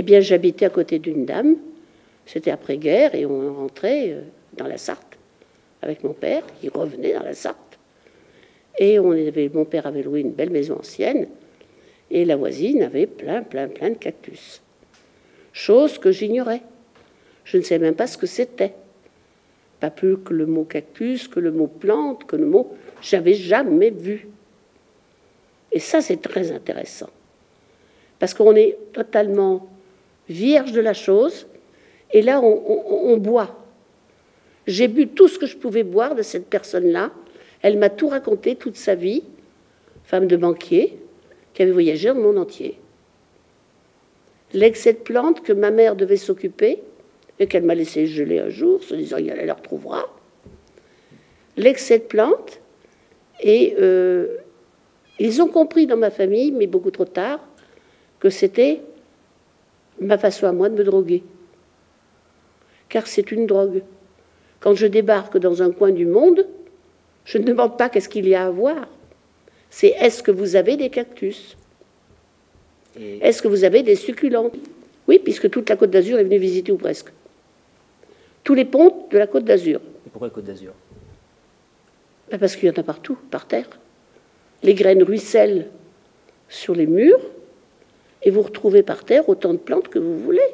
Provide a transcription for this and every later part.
Eh bien, j'habitais à côté d'une dame, c'était après-guerre, et on rentrait dans la Sarthe avec mon père, qui revenait dans la Sarthe. Et mon père avait loué une belle maison ancienne, et la voisine avait plein de cactus. Chose que j'ignorais. Je ne savais même pas ce que c'était. Pas plus que le mot cactus, que le mot plante, que le mot... J'avais jamais vu. Et ça, c'est très intéressant. Parce qu'on est totalement vierge de la chose, et là, on boit. J'ai bu tout ce que je pouvais boire de cette personne-là. Elle m'a tout raconté, toute sa vie, femme de banquier, qui avait voyagé dans le monde entier. L'excès de plantes que ma mère devait s'occuper, et qu'elle m'a laissé geler un jour, se disant elle la retrouvera. L'excès de plantes, et ils ont compris dans ma famille, mais beaucoup trop tard, que c'était ma façon à moi de me droguer. Car c'est une drogue. Quand je débarque dans un coin du monde, je ne demande pas qu'est-ce qu'il y a à voir. C'est est-ce que vous avez des cactus? Est-ce que vous avez des succulents? Oui, puisque toute la Côte d'Azur est venue visiter, ou presque. Tous les ponts de la Côte d'Azur. Et pourquoi la Côte d'Azur? Parce qu'il y en a partout, par terre. Les graines ruissellent sur les murs, et vous retrouvez par terre autant de plantes que vous voulez.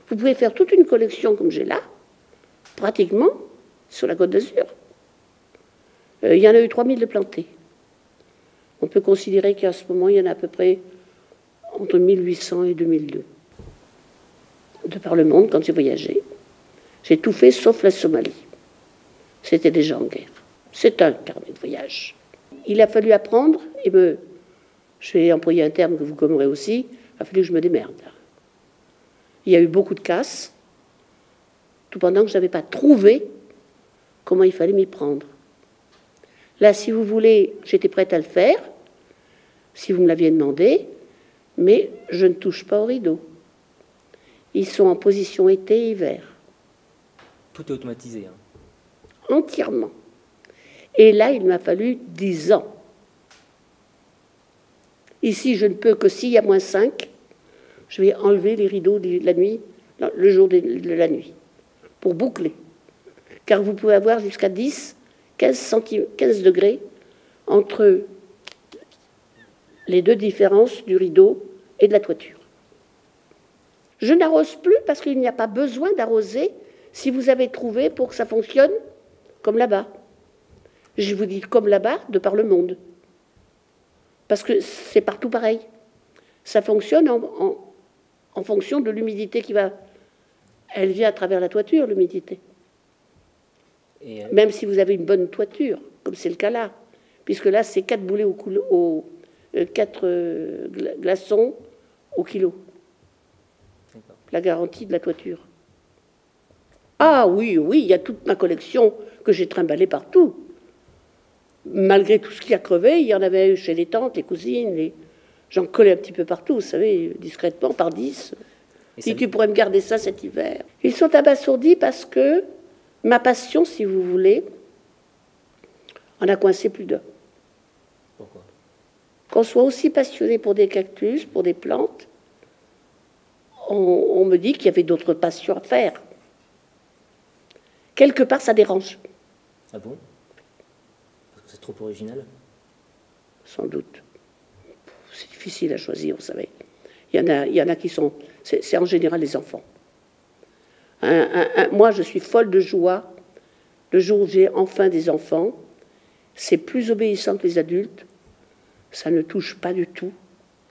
Vous pouvez faire toute une collection comme j'ai là, pratiquement, sur la Côte d'Azur. Il y en a eu 3000 de plantés. On peut considérer qu'à ce moment, il y en a à peu près entre 1800 et 2002. De par le monde, quand j'ai voyagé, j'ai tout fait sauf la Somalie. C'était déjà en guerre. C'est un carnet de voyage. Il a fallu apprendre, et je vais employer un terme que vous connaîtrez aussi, il a fallu que je me démerde. Il y a eu beaucoup de casses, tout pendant que je n'avais pas trouvé comment il fallait m'y prendre. Là, si vous voulez, j'étais prête à le faire, si vous me l'aviez demandé, mais je ne touche pas aux rideaux. Ils sont en position été et hiver. Tout est automatisé. Entièrement. Et là, il m'a fallu 10 ans. Ici, je ne peux que s'il y a -5, je vais enlever les rideaux de la nuit, le jour de la nuit, pour boucler. Car vous pouvez avoir jusqu'à 15 degrés entre les deux différences du rideau et de la toiture. Je n'arrose plus parce qu'il n'y a pas besoin d'arroser si vous avez trouvé pour que ça fonctionne comme là-bas. Je vous dis comme là-bas, de par le monde. Parce que c'est partout pareil. Ça fonctionne en fonction de l'humidité qui va... Elle vient à travers la toiture, l'humidité. Même si vous avez une bonne toiture, comme c'est le cas là. Puisque là, c'est 4 boulets glaçons au kilo. La garantie de la toiture. Ah oui, il y a toute ma collection que j'ai trimballée partout. Malgré tout ce qui a crevé, il y en avait chez les tantes, les cousines, j'en collais un petit peu partout, vous savez, discrètement, par 10. Si tu pourrais me garder ça cet hiver. Ils sont abasourdis parce que ma passion, si vous voulez, en a coincé plus d'un. Pourquoi? Qu'on soit aussi passionné pour des cactus, pour des plantes, on me dit qu'il y avait d'autres passions à faire. Quelque part, ça dérange. Ah bon? Parce que c'est trop original? Sans doute. C'est difficile à choisir, vous savez. Il y en a qui sont... C'est en général les enfants. Moi, je suis folle de joie. Le jour où j'ai enfin des enfants, c'est plus obéissant que les adultes. Ça ne touche pas du tout,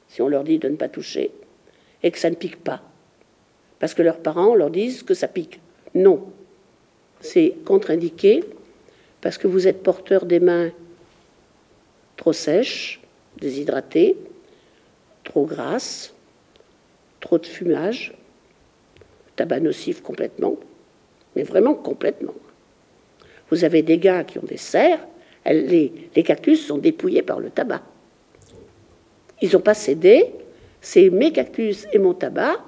si on leur dit de ne pas toucher, et que ça ne pique pas. Parce que leurs parents leur disent que ça pique. Non. C'est contre-indiqué, parce que vous êtes porteur des mains trop sèches, déshydratées, trop grasses, trop de fumage, tabac nocif complètement, mais vraiment complètement. Vous avez des gars qui ont des serres, les cactus sont dépouillés par le tabac. Ils n'ont pas cédé, c'est mes cactus et mon tabac.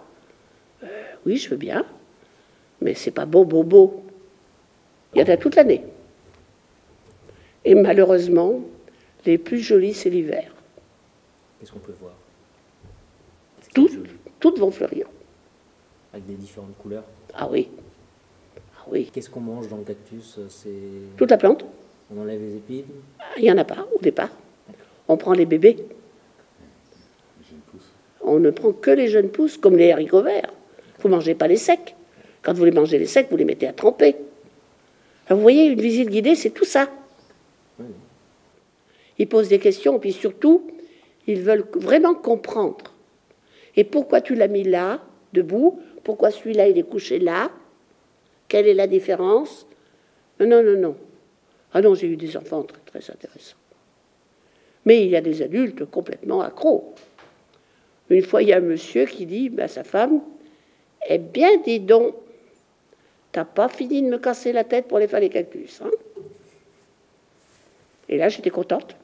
Oui, je veux bien, mais c'est pas beau. Il y en a toute l'année. Et malheureusement, les plus jolis, c'est l'hiver. Qu'est-ce qu'on peut voir? Toutes vont fleurir. Avec des différentes couleurs. Ah oui. Ah oui. Qu'est-ce qu'on mange dans le cactus? Toute la plante. On enlève les épines? Il n'y en a pas au départ. On prend les bébés. On ne prend que les jeunes pousses, comme les haricots verts. Vous ne mangez pas les secs. Quand vous les mangez les secs, vous les mettez à tremper. Alors, vous voyez, une visite guidée, c'est tout ça. Oui. Ils posent des questions, puis surtout, ils veulent vraiment comprendre. Et pourquoi tu l'as mis là, debout? Pourquoi celui-là, il est couché là? Quelle est la différence? Non, non, non. Ah non, j'ai eu des enfants très, très intéressants. Mais il y a des adultes complètement accros. Une fois, il y a un monsieur qui dit à sa femme, « Eh bien, dis donc, t'as pas fini de me casser la tête pour aller faire les cactus. Hein ?» Et là, j'étais contente.